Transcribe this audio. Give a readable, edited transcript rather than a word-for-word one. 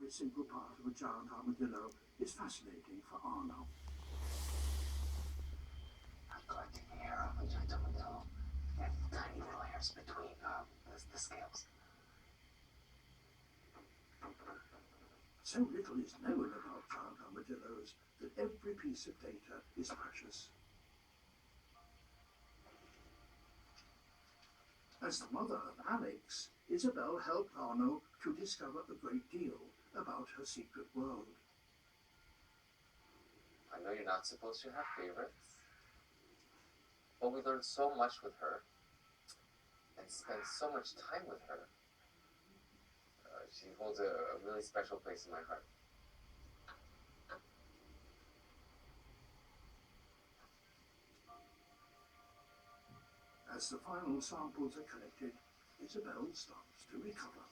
every single part of a giant armadillo is fascinating for Arno. I'm collecting the hair off a giant armadillo and tiny little hairs between the scales. So little is known about giant armadillos that every piece of data is precious. As the mother of Alex, Isabel helped Arno to discover a great deal about her secret world. I know you're not supposed to have favorites, but we learned so much with her and spent so much time with her. She holds a really special place in my heart. As the final samples are collected, Isabel starts to recover.